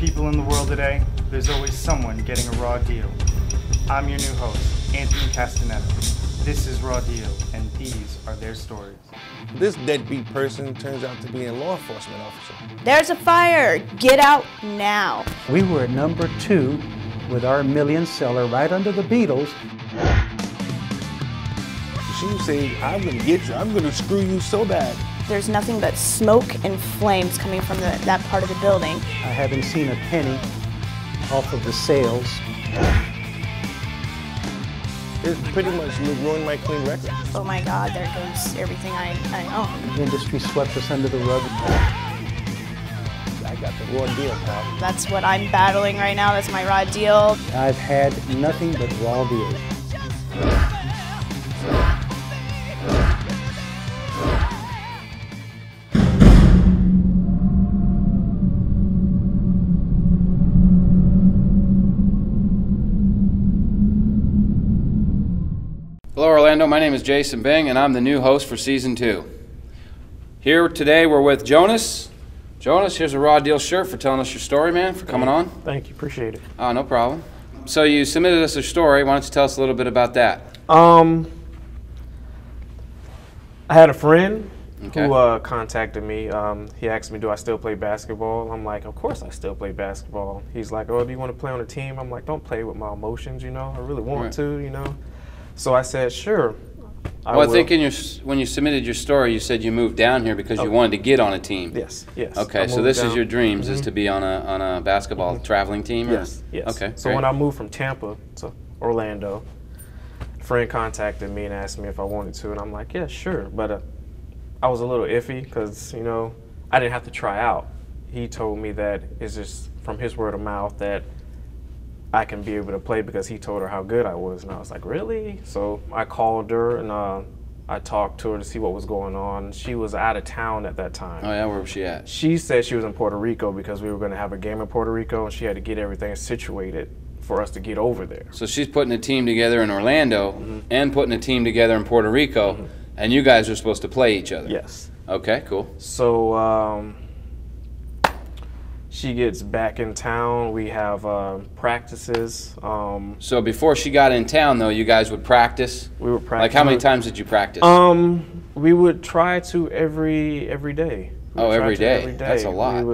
people in the world today, there's always someone getting a raw deal. I'm your new host, Anthony Castaneda. This is Raw Deal, and these are their stories. This deadbeat person turns out to be a law enforcement officer. There's a fire! Get out now! We were at number 2 with our million seller right under the Beatles. She say, I'm gonna get you, I'm gonna screw you so bad. There's nothing but smoke and flames coming from that part of the building. I haven't seen a penny off of the sales. It pretty much ruined my clean record. Oh my God, there goes everything I own. The industry swept us under the rug. I got the raw deal, pal. That's what I'm battling right now. That's my raw deal. I've had nothing but raw deals. Hello Orlando, my name is Jason Bing and I'm the new host for Season 2. Here today we're with Jonas. Jonas, here's a Raw Deal shirt for telling us your story, man, for coming on. Thank you, appreciate it. No problem. So you submitted us a story, why don't you tell us a little bit about that? I had a friend Okay. who contacted me. He asked me, do I still play basketball? I'm like, of course I still play basketball. He's like, oh, do you want to play on a team? I'm like, don't play with my emotions, you know? I really want Right. to, you know? So I said, sure. Well, I think when you submitted your story, you said you moved down here because you wanted to get on a team. Yes, yes. Okay, I so moved this is down. your dreams, is to be on a basketball traveling team? Or? Yes, yes. Okay, So great. when I moved from Tampa to Orlando, a friend contacted me and asked me if I wanted to, and I'm like, yeah, sure. But I was a little iffy because, you know, I didn't have to try out. He told me that it's just from his word of mouth that I can be able to play because he told her how good I was. And I was like, really? So I called her and I talked to her to see what was going on. She was out of town at that time. Oh yeah, where was she at? She said she was in Puerto Rico because we were going to have a game in Puerto Rico and she had to get everything situated for us to get over there. So she's putting a team together in Orlando and putting a team together in Puerto Rico, and you guys are supposed to play each other. Yes. Okay, cool. So she gets back in town. We have practices. So before she got in town, though, you guys would practice? We would practice. Like how many times did you practice? We would try to every day. Oh, every day. That's a lot.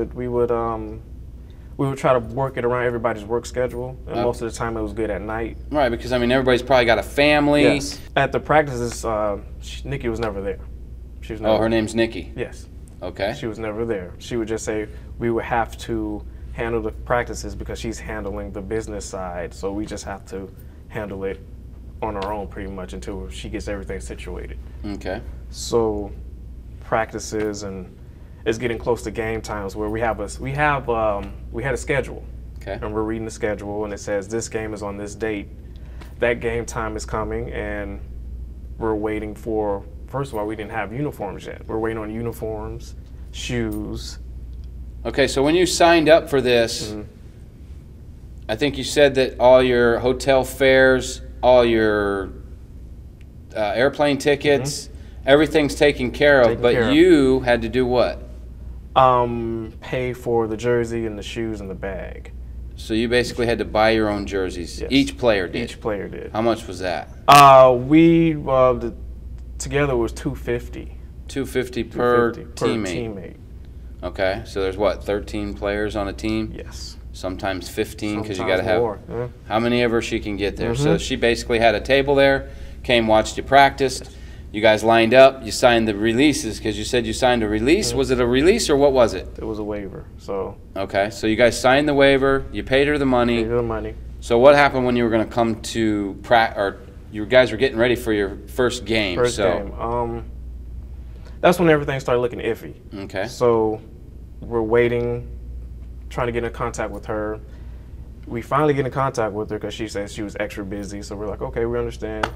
We would try to work it around everybody's work schedule, and most of the time it was good at night. Right, because I mean everybody's probably got a family. Yes. At the practices, Nikki was never there. She was never. Oh, her name's Nikki. Yes. Okay. She was never there. She would just say we would have to handle the practices because she's handling the business side, so we just have to handle it on our own pretty much until she gets everything situated. Okay. So practices, and it's getting close to game times where we had a schedule. Okay. And we're reading the schedule and it says this game is on this date. That game time is coming and we're waiting for, first of all, we didn't have uniforms yet. We're waiting on uniforms, shoes. Okay, so when you signed up for this, I think you said that all your hotel fares, all your airplane tickets, everything's taken care of, but you had to do what? Pay for the jersey and the shoes and the bag. So you basically had to buy your own jerseys. Yes. Each player did. Each player did. How much was that? Together was $250. $250 per Per teammate. teammate. Okay, so there's what, 13 players on a team? Yes. Sometimes 15 because you Sometimes got to have more, yeah. how many ever she can get there. So she basically had a table there, came, watched you practice. Yes. You guys lined up. You signed the releases because you said you signed a release. Was it a release or what was it? It was a waiver. So. Okay, so you guys signed the waiver. You paid her the money. Paid her the money. So what happened when you were going to come to or you guys were getting ready for your first game? First game. That's when everything started looking iffy. Okay. So we're waiting, trying to get in contact with her. We finally get in contact with her because she said she was extra busy. So we're like, okay, we understand.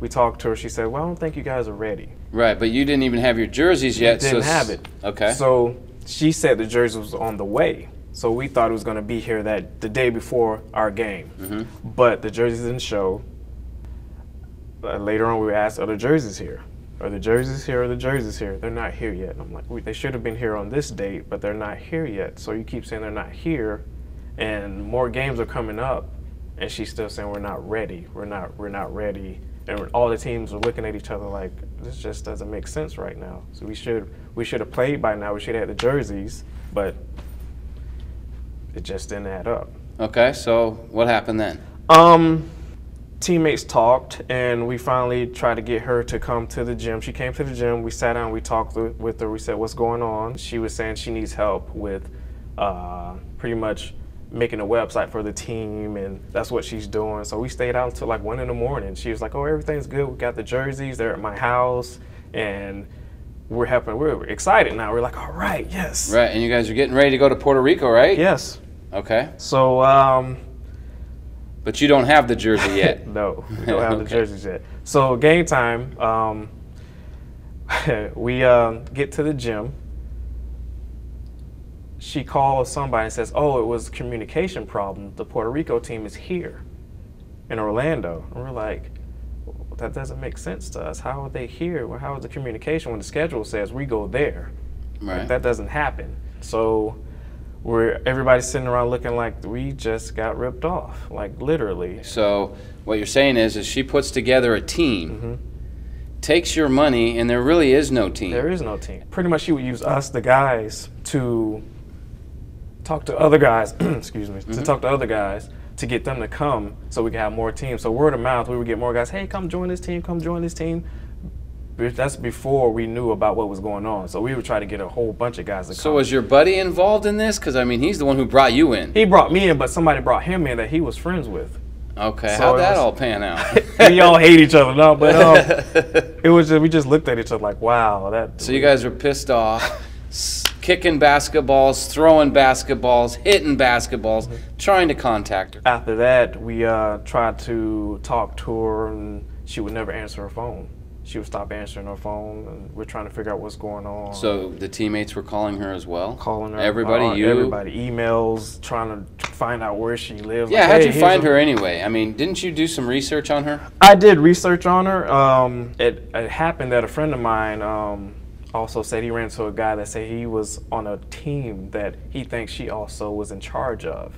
We talked to her. She said, well, I don't think you guys are ready. Right, but you didn't even have your jerseys yet. Didn't have it. Okay. So she said the jersey was on the way. So we thought it was going to be here the day before our game. But the jerseys didn't show. Later on, we were asked, are the jerseys here? are the jerseys here? Are the jerseys here? They're not here yet. And I'm like, they should have been here on this date, but they're not here yet. So you keep saying they're not here, and more games are coming up, and she's still saying we're not ready. We're not ready. And all the teams are looking at each other like, this just doesn't make sense right now. So we should have played by now. We should have had the jerseys, but it just didn't add up. Okay, so what happened then? Teammates talked, and we finally tried to get her to come to the gym. She came to the gym. We sat down. We talked with her. We said, what's going on? She was saying she needs help with pretty much making a website for the team, and that's what she's doing. So we stayed out until like 1 in the morning. She was like, oh, everything's good. We got the jerseys. They're at my house, and we're happy. We're excited now. We're like, all right, yes. Right, and you guys are getting ready to go to Puerto Rico, right? Yes. Okay. So, but you don't have the jersey yet. no, we don't have the jerseys yet. So game time, we get to the gym. She calls somebody and says, oh, it was a communication problem. The Puerto Rico team is here in Orlando. And we're like, well, that doesn't make sense to us. How are they here? Well, how is the communication when the schedule says we go there? Right. Like, that doesn't happen. So everybody's sitting around looking like we just got ripped off, like literally. So what you're saying is she puts together a team, takes your money, and there really is no team. There is no team. Pretty much she would use us, the guys, to talk to other guys, excuse me, to talk to other guys to get them to come so we can have more teams. So word of mouth, we would get more guys, hey, come join this team, come join this team. That's before we knew about what was going on. So we would try to get a whole bunch of guys to come. So was your buddy involved in this? Because, I mean, he's the one who brought you in. He brought me in, but somebody brought him in that he was friends with. Okay, So how'd that all pan out? We all hate each other now, but it was just, we just looked at each other like, wow. So you guys were pissed off, kicking basketballs, throwing basketballs, hitting basketballs, trying to contact her. After that, we tried to talk to her, and she would never answer her phone. She would stop answering her phone, and we're trying to figure out what's going on. So the teammates were calling her as well? Calling her. Everybody, Everybody. Emails, trying to find out where she lives. Yeah, like, how'd hey, you find her anyway? I mean, didn't you do some research on her? I did research on her. It happened that a friend of mine also said he ran into a guy that said he was on a team that he thinks she also was in charge of.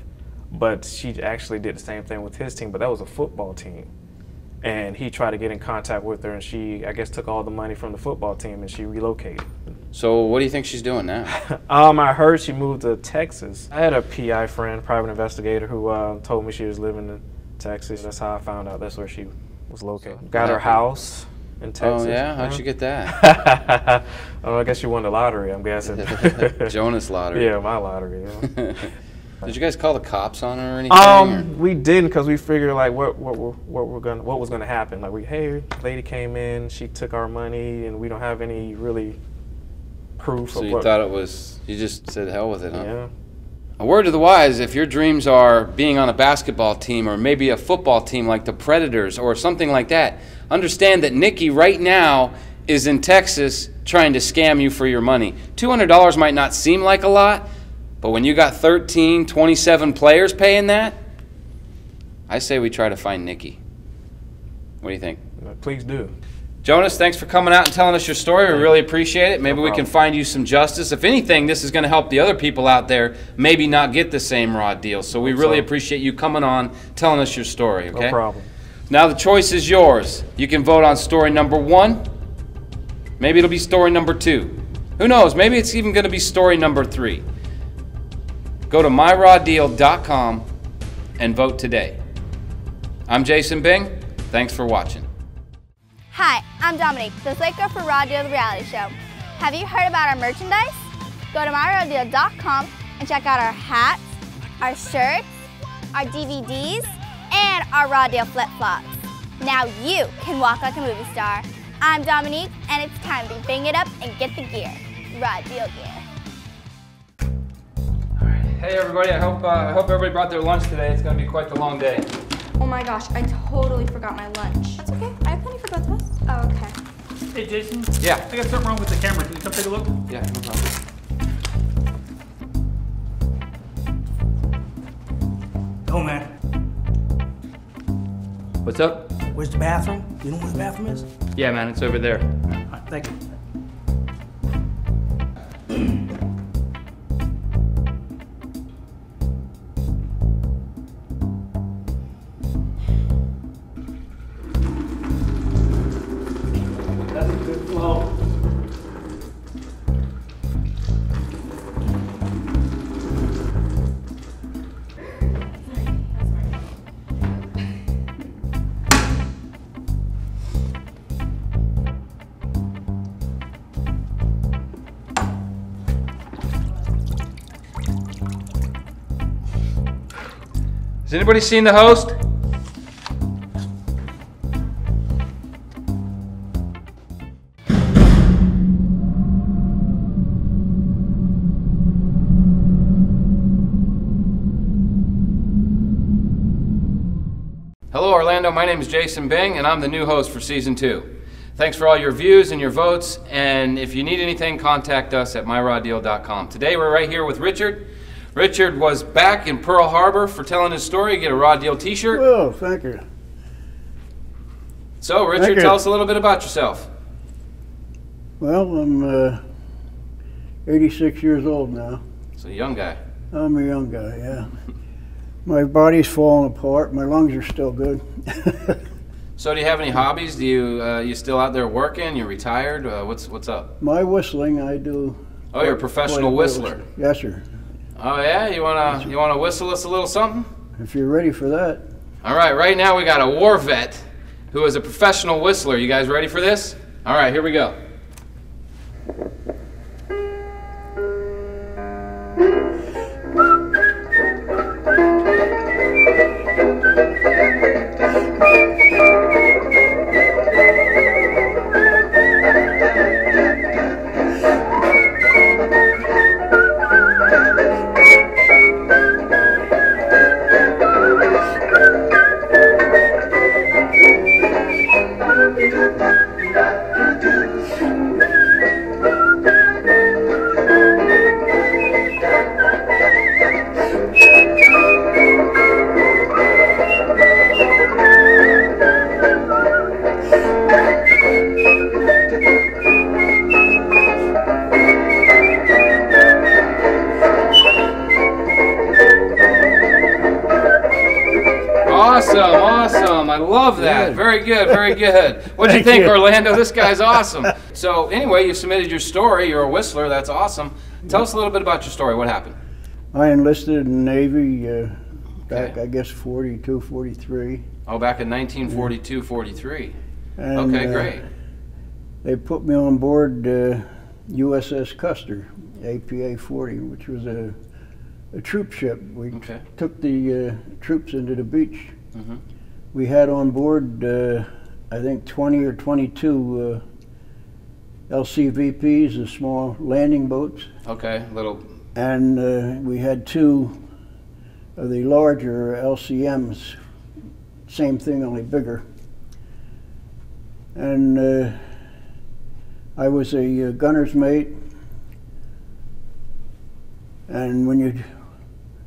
But she actually did the same thing with his team, but that was a football team. And he tried to get in contact with her, and she, I guess, took all the money from the football team, and she relocated. So what do you think she's doing now? I heard she moved to Texas. I had a PI friend, private investigator, who told me she was living in Texas. That's how I found out that's where she was located. Got her house in Texas. Oh, yeah? How'd you get that? I guess she won the lottery, I'm guessing. Jonas lottery. Yeah, my lottery. Yeah. Did you guys call the cops on her or anything? We didn't, because we figured like what was gonna happen. Like hey, lady came in, she took our money, and we don't have any really proof. So of you thought it was, you just said hell with it, huh? Yeah. A word to the wise, if your dreams are being on a basketball team or maybe a football team like the Predators or something like that, understand that Nikki right now is in Texas trying to scam you for your money. $200 might not seem like a lot, but when you got 13, 27 players paying that, I say we try to find Nikki. What do you think? Please do. Jonas, thanks for coming out and telling us your story. We really appreciate it. Maybe we can find you some justice. If anything, this is going to help the other people out there maybe not get the same raw deal. So we really appreciate you coming on, telling us your story, okay? No problem. Now the choice is yours. You can vote on story number 1. Maybe it'll be story number 2. Who knows? Maybe it's even going to be story number 3. Go to myrawdeal.com and vote today. I'm Jason Bing. Thanks for watching. Hi, I'm Dominique, the Slaker for Raw Deal, the reality show. Have you heard about our merchandise? Go to myrawdeal.com and check out our hats, our shirts, our DVDs, and our Raw Deal flip-flops. Now you can walk like a movie star. I'm Dominique, and it's time to bang it up and get the gear. Raw Deal gear. Hey everybody, I hope everybody brought their lunch today. It's going to be quite the long day. Oh my gosh, I totally forgot my lunch. That's okay, I have plenty for both of us. Oh, okay. Hey Jason? Yeah? I got something wrong with the camera. Can you come take a look? Yeah, no problem. Oh man. What's up? Where's the bathroom? You know where the bathroom is? Yeah, man, it's over there. Thank you. That's a good flow. Has anybody seen the host? Hello Orlando, my name is Jason Bing and I'm the new host for Season 2. Thanks for all your views and your votes, and if you need anything, contact us at myrawdeal.com. Today we're right here with Richard. Richard was back in Pearl Harbor for telling his story. You get a Raw Deal t-shirt. Oh, thank you. So Richard, tell us a little bit about yourself. Well, I'm 86 years old now. So a young guy. I'm a young guy, yeah. My body's falling apart. My lungs are still good. So do you have any hobbies? Do you still out there working? You're retired? What's up? My whistling, I do. Oh, you're a professional whistler. Yes, sir. Oh yeah, you wanna whistle us a little something? If you're ready for that. All right, right now we got a war vet who is a professional whistler. You guys ready for this? All right, here we go. Awesome. I love that. Good. Very good, very good. What do you think, Orlando? This guy's awesome. So anyway, you submitted your story. You're a whistler. That's awesome. Tell us a little bit about your story. What happened? I enlisted in the Navy back, I guess, 42, 43. Oh, back in 1942, 43. And, okay, great. They put me on board USS Custer, APA 40, which was a troop ship. We took the troops into the beach. Mm-hmm. We had on board, I think, 20 or 22 LCVPs, the small landing boats. Okay, little. And we had 2 of the larger LCMs, same thing, only bigger. And I was a gunner's mate. And when you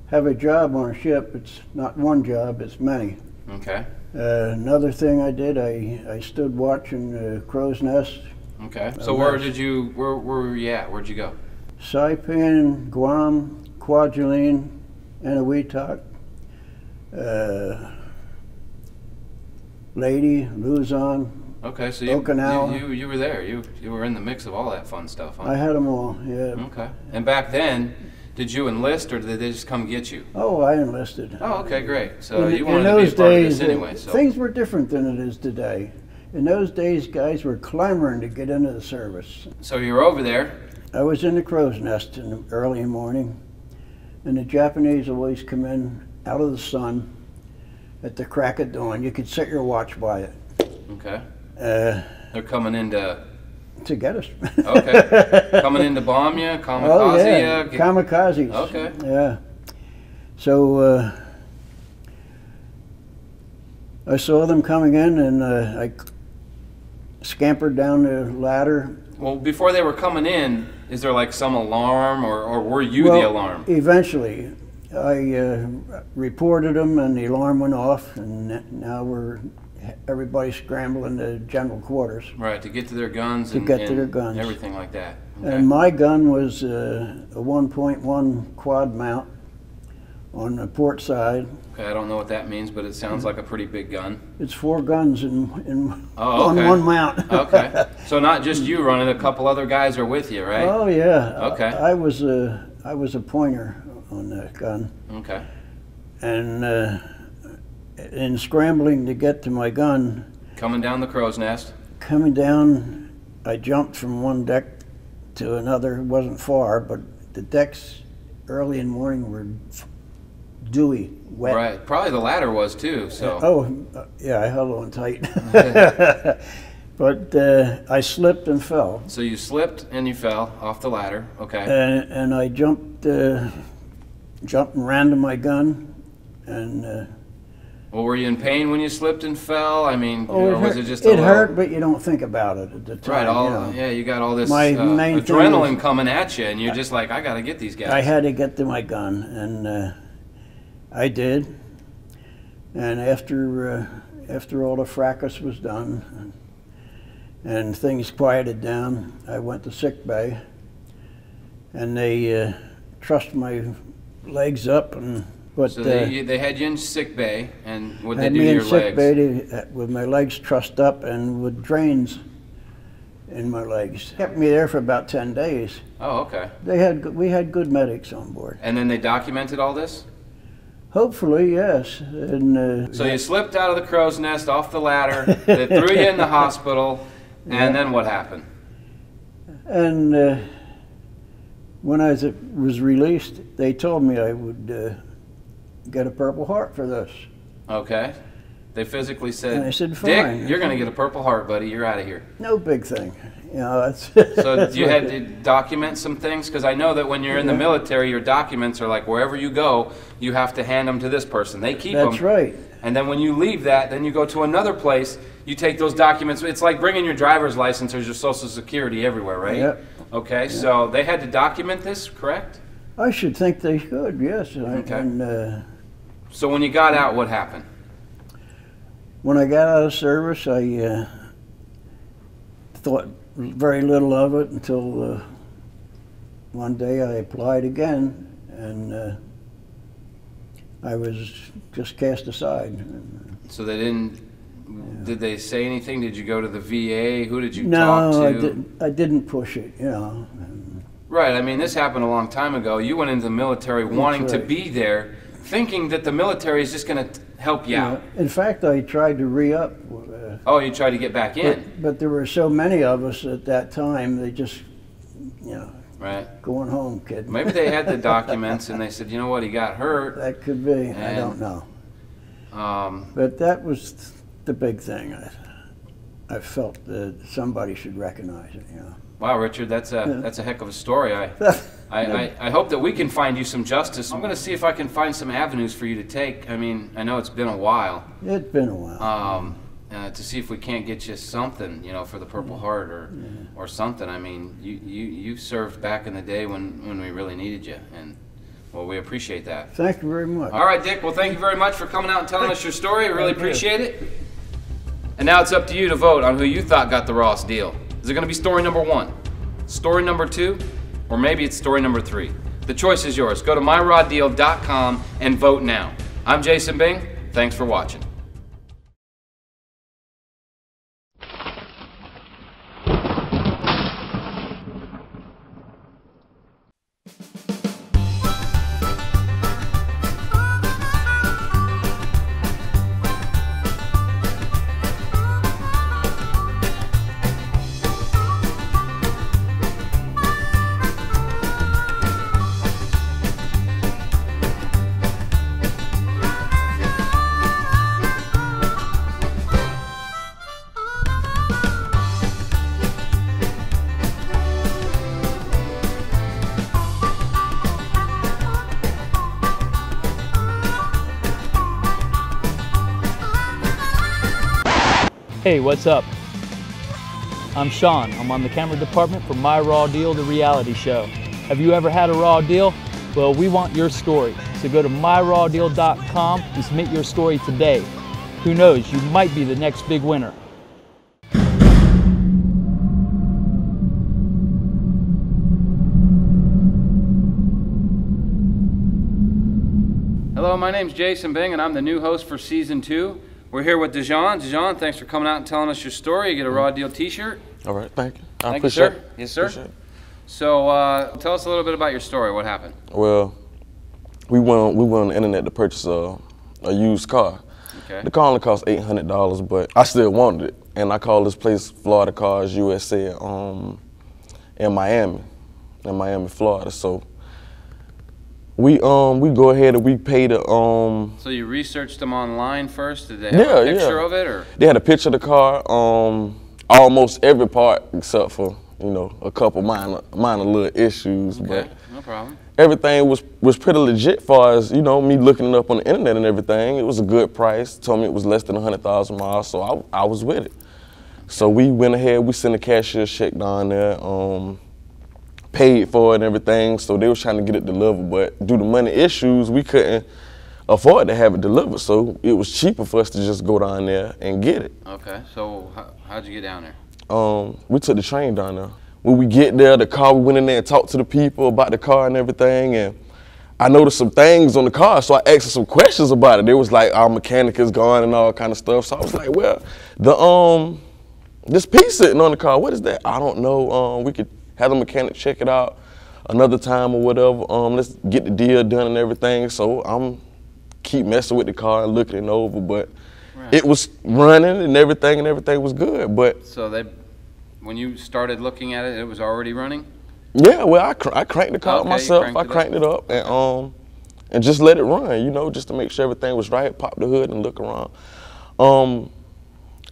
have a job on a ship, it's not one job, it's many. Okay. Another thing I did, I stood watching Crow's Nest. Okay. So where were you at? Where'd you go? Saipan, Guam, Kwajalein, Eniwetok, Leyte, Luzon. Okay, so Okinawa. you were there. You were in the mix of all that fun stuff, huh? I had them all, yeah. Okay. And back then, did you enlist or did they just come get you? Oh, I enlisted. Oh, okay, great. So you in wanted to those be a part of days, this anyway. So. things were different than it is today. In those days, guys were clamoring to get into the service. So you were over there. I was in the Crow's Nest in the early morning, and the Japanese always come in out of the sun at the crack of dawn. You could set your watch by it. Okay. They're coming in to get us. Okay. Coming in to bomb you, kamikaze oh, yeah. you? Kamikazes. Okay. Yeah. So I saw them coming in, and I scampered down the ladder. Well, before they were coming in, is there like some alarm, or were you the alarm? Eventually, I reported them, and the alarm went off, and now we're everybody scrambling to general quarters. Right, to get to their guns to get to their guns. Everything like that. Okay. And my gun was a 1.1 quad mount on the port side. Okay, I don't know what that means, but it sounds like a pretty big gun. It's 4 guns on okay. one mount. Okay, so not just you running, a couple other guys are with you, right? Oh yeah. Okay. I was a pointer on that gun. Okay. And in scrambling to get to my gun, coming down the crow's nest. Coming down, I jumped from one deck to another. It wasn't far, but the decks early in the morning were dewy, wet. Right, probably the ladder was too. So. Yeah, I held on tight. But I slipped and fell. So you slipped and you fell off the ladder. Okay. And I jumped and ran to my gun, and. Well, were you in pain when you slipped and fell? I mean, or was it just it hurt, but you don't think about it at the time. Right, yeah, you got all this main adrenaline coming at you, and you're just like, I got to get these guys. I had to get to my gun, and I did. And after all the fracas was done, and things quieted down, I went to sick bay, and they trussed my legs up and. But, so they had you in sick bay, and what they do to your legs? Sick bay with my legs trussed up and with drains in my legs. Kept me there for about 10 days. Oh, okay. We had good medics on board. And then they documented all this? Hopefully, yes. And, so you slipped out of the crow's nest off the ladder. They threw you in the hospital, and then what happened? And when I was released, they told me I would. Get a Purple Heart for this. Okay. They physically said, and I said, fine. Dick, you're going to get a Purple Heart, buddy. You're out of here. No big thing. You know, that's so you had to document some things? Because I know that when you're in the military, your documents are like, wherever you go, you have to hand them to this person. They keep them. That's right. And then when you leave that, then you go to another place, you take those documents. It's like bringing your driver's license or your Social Security everywhere, right? Yep. Okay, yep. So they had to document this, correct? I should think they should, yes. Okay. And, so when you got out, what happened? When I got out of service, I thought very little of it until one day I applied again, and I was just cast aside. So they didn't, did they say anything? Did you go to the VA? Who did you talk to? No, I didn't push it, you know. Right, I mean, this happened a long time ago. You went into the military wanting to be there, thinking that the military is just going to help you out. In fact, I tried to re-up. Oh, you tried to get back in? But there were so many of us at that time, they just, you know, going home, kid. Maybe they had the documents and they said, you know what, he got hurt. That could be, I don't know. But that was the big thing. I felt that somebody should recognize it, you know. Wow, Richard, that's a heck of a story. I hope that we can find you some justice. I'm going to see if I can find some avenues for you to take. I mean, I know it's been a while. It's been a while. To see if we can't get you something, you know, for the Purple Heart or something. I mean, you served back in the day when we really needed you, and well, we appreciate that. Thank you very much. All right, Dick. Well, thank you very much for coming out and telling us your story. We really appreciate it. And now it's up to you to vote on who you thought got the rawest deal. Is it going to be story number 1, story number 2, or maybe it's story number 3? The choice is yours. Go to myrawdeal.com and vote now. I'm Jason Bing. Thanks for watching. Hey, what's up? I'm Sean. I'm on the camera department for My Raw Deal, the reality show. Have you ever had a raw deal? Well, we want your story. So go to myrawdeal.com and submit your story today. Who knows, you might be the next big winner. Hello, my name's Jason Bing, and I'm the new host for Season 2. We're here with Dijon. Dijon, thanks for coming out and telling us your story. You get a Raw Deal t-shirt. All right, thank you. Thank you, sir. Yes, sir. Appreciate it. So tell us a little bit about your story. What happened? Well, we went on the internet to purchase a used car. Okay. The car only cost $800, but I still wanted it. And I called this place Florida Cars USA in Miami, Florida. So we go ahead and we pay the So you researched them online first? Did they have a picture of it, or? They had a picture of the car, almost every part except for, you know, a couple minor little issues. Okay, but no problem. everything was pretty legit far as, you know, me looking it up on the internet and everything. It was a good price. Told me it was less than 100,000 miles, so I was with it. So we went ahead, we sent a cashier's check down there, paid for it and everything, so they was trying to get it delivered, but due to money issues, we couldn't afford to have it delivered, so it was cheaper for us to just go down there and get it. Okay, so how'd you get down there? We took the train down there. When we get there, we went in there and talked to the people about the car and everything, and I noticed some things on the car, so I asked them some questions about it. They was like, our mechanic is gone and all kind of stuff, so I was like, well, this piece sitting on the car, what is that? I don't know, we could have the mechanic check it out another time or whatever. Let's get the deal done and everything. So I'm keep messing with the car and looking it over, but it was running and everything was good. But so when you started looking at it, it was already running? Yeah, well, I cranked the car myself. I cranked it up and just let it run, you know, just to make sure everything was right. Pop the hood and look around.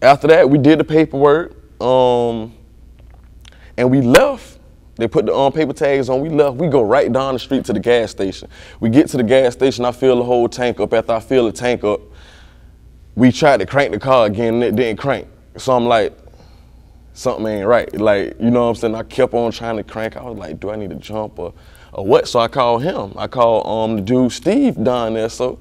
After that, we did the paperwork, and we left. They put the paper tags on, we left. We go right down the street to the gas station. We get to the gas station, I fill the whole tank up. After I fill the tank up, we tried to crank the car again and it didn't crank. So I'm like, something ain't right. Like, you know what I'm saying? I kept on trying to crank. I was like, do I need to jump or what? So I called him. I called the dude Steve down there. So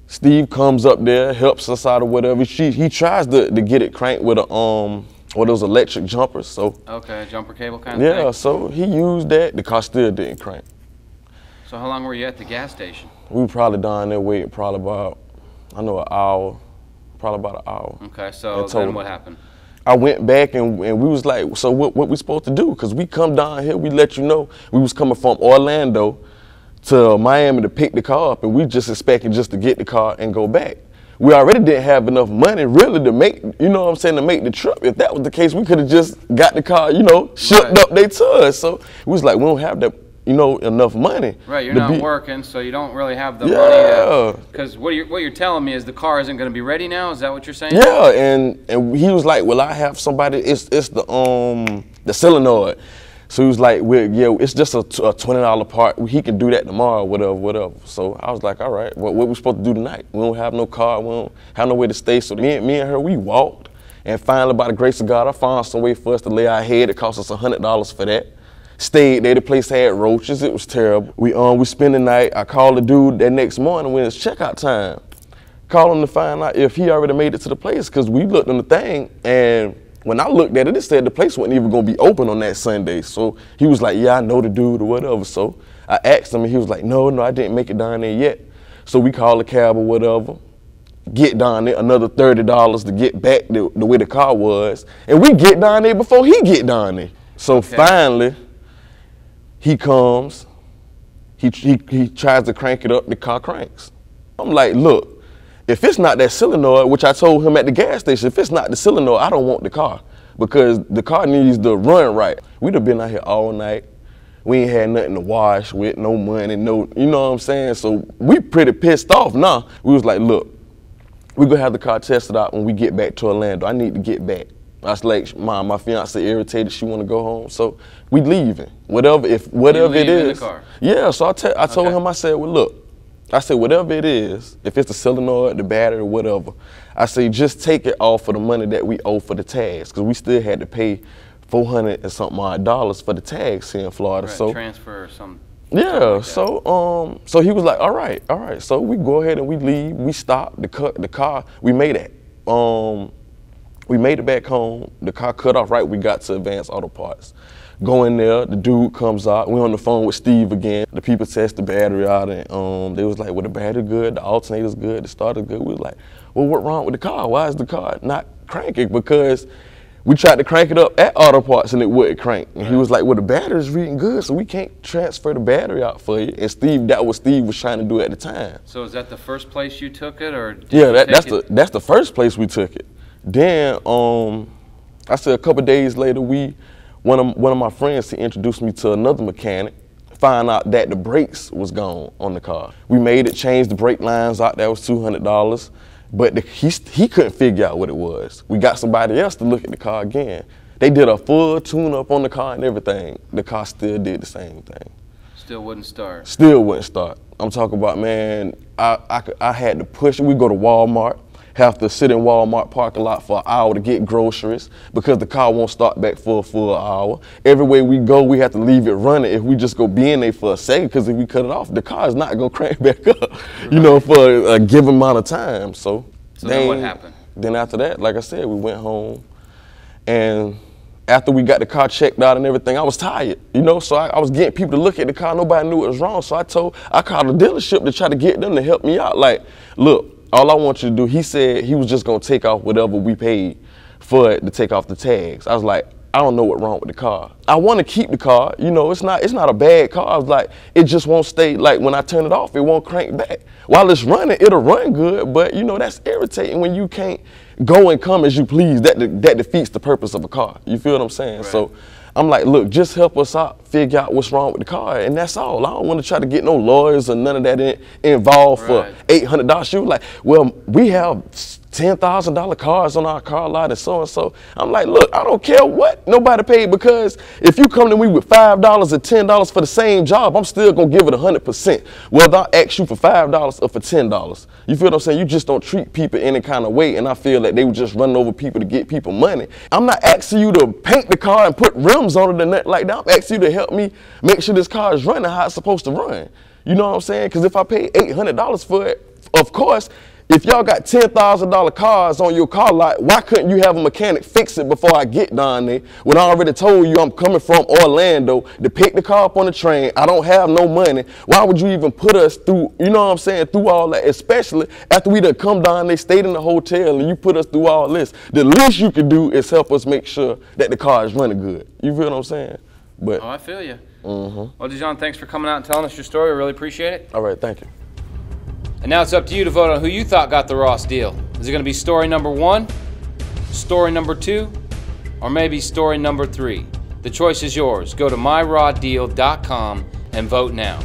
Steve comes up there, helps us out or whatever. He tries to get it cranked with those electric jumpers. So okay, jumper cable kind of thing? Yeah, so he used that. The car still didn't crank. So how long were you at the gas station? We were probably down there waiting probably about, I know, an hour. Probably about an hour. Okay, so then what happened? I went back and we was like, so what we supposed to do? Because we come down here, we let you know. We was coming from Orlando to Miami to pick the car up, and we just expecting just to get the car and go back. We already didn't have enough money really to make, you know what I'm saying, to make the trip. If that was the case, we could have just got the car, you know, shipped up there to us. So we was like, we don't have that, you know, enough money. Right, you're not working, so you don't really have the money. Because what you're telling me is the car isn't going to be ready now. Is that what you're saying? Yeah, and he was like, well, I have somebody. It's the solenoid. So he was like, yeah, it's just a $20 part. He can do that tomorrow, whatever. So I was like, all right, what we supposed to do tonight? We don't have no car, we don't have nowhere to stay. So me and her, we walked, and finally, by the grace of God, I found some way for us to lay our head. It cost us $100 for that. Stayed there, the place had roaches, it was terrible. We spent the night. I called the dude that next morning when it's checkout time. Called him to find out if he already made it to the place, because we looked on the thing, and when I looked at it, it said the place wasn't even going to be open on that Sunday. So he was like, yeah, I know the dude or whatever. So I asked him, and he was like, no, I didn't make it down there yet. So we called a cab or whatever, get down there, another $30 to get back the way the car was. And we get down there before he get down there. So finally, he comes, he tries to crank it up, the car cranks. I'm like, look. If it's not that solenoid, which I told him at the gas station, if it's not the solenoid, I don't want the car, because the car needs to run right. We'd have been out here all night. We ain't had nothing to wash with, no money, no, you know what I'm saying? So we pretty pissed off now. We was like, look, we're gonna have the car tested out when we get back to Orlando. I need to get back. I was like, my fiance irritated, she wanna go home, so we leaving. Whatever it is. The car. Yeah, so I told him, I said, well, look, I said, whatever it is, if it's the solenoid, the battery, whatever, I say, just take it off for the money that we owe for the tags, because we still had to pay $400 and something odd for the tags here in Florida. Right, so transfer some Yeah, so he was like, all right. So we go ahead and we leave. We stop the car. We made it. We made it back home. The car cut off right. We got to Advanced Auto Parts. Go in there. The dude comes out. We on the phone with Steve again. The people test the battery out, and they was like, well, the battery good, the alternator's good, the starter's good. We was like, well, what wrong with the car? Why is the car not cranking? Because we tried to crank it up at Auto Parts and it wouldn't crank. And he was like, well, the battery's reading good, so we can't transfer the battery out for you. And Steve, that was Steve was trying to do at the time. So is that the first place you took it, or? Yeah, that's the first place we took it. Then I said a couple days later, one of my friends, he introduced me to another mechanic. Find out that the brakes was gone on the car. We made it, changed the brake lines out. That was $200. But he couldn't figure out what it was. We got somebody else to look at the car again. They did a full tune-up on the car and everything. The car still did the same thing. Still wouldn't start. Still wouldn't start. I'm talking about, man, I had to push it. We go to Walmart, have to sit in Walmart parking lot for an hour to get groceries because the car won't start back for a full hour. Everywhere we go, we have to leave it running. If we just go be in there for a second, because if we cut it off, the car is not going to crank back up, you know, for a given amount of time. So then what happened? Then after that, like I said, we went home, and after we got the car checked out and everything, I was tired, you know, so I was getting people to look at the car. Nobody knew it was wrong, so I called the dealership to try to get them to help me out. Like, look, all I want you to do, he said he was just gonna take off whatever we paid for it to take off the tags. I was like, I don't know what's wrong with the car. I want to keep the car, you know, it's not a bad car. I was like, it just won't stay, like when I turn it off, it won't crank back. While it's running, it'll run good, but you know, that's irritating when you can't go and come as you please. That defeats the purpose of a car. You feel what I'm saying? Right. So I'm like, look, just help us out, figure out what's wrong with the car, and that's all. I don't want to try to get no lawyers or none of that involved for $800. She was like, well, we have $10,000 cars on our car lot and so. I'm like, look, I don't care what nobody paid, because if you come to me with $5 or $10 for the same job, I'm still going to give it 100%, whether I ask you for $5 or for $10. You feel what I'm saying? You just don't treat people any kind of way, and I feel that they were just running over people to get people money. I'm not asking you to paint the car and put rims on it and nothing like that. I'm asking you to help me make sure this car is running how it's supposed to run. You know what I'm saying? Because if I pay $800 for it, of course, if y'all got $10,000 cars on your car lot, why couldn't you have a mechanic fix it before I get down there? When I already told you I'm coming from Orlando to pick the car up on the train, I don't have no money. Why would you even put us through, you know what I'm saying, through all that, especially after we done come down there, stayed in the hotel, and you put us through all this. The least you can do is help us make sure that the car is running good. You feel what I'm saying? But I feel you. Well, Dijon, thanks for coming out and telling us your story. I really appreciate it. All right, thank you. And now it's up to you to vote on who you thought got the Ross deal. Is it going to be story number 1, story number 2, or maybe story number 3? The choice is yours. Go to myrawdeal.com and vote now.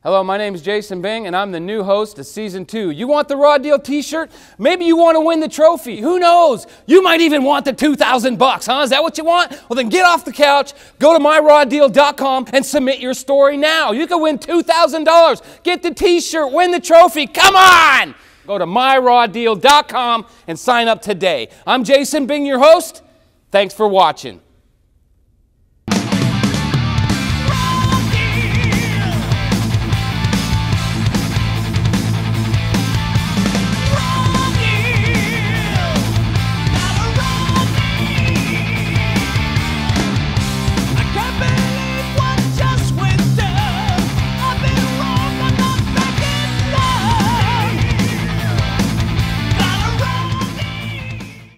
Hello, my name is Jason Bing, and I'm the new host of Season 2. You want the Raw Deal t-shirt? Maybe you want to win the trophy. Who knows? You might even want the $2,000, huh? Is that what you want? Well, then get off the couch, go to myrawdeal.com, and submit your story now. You can win $2,000. Get the t-shirt, win the trophy. Come on! Go to myrawdeal.com and sign up today. I'm Jason Bing, your host. Thanks for watching.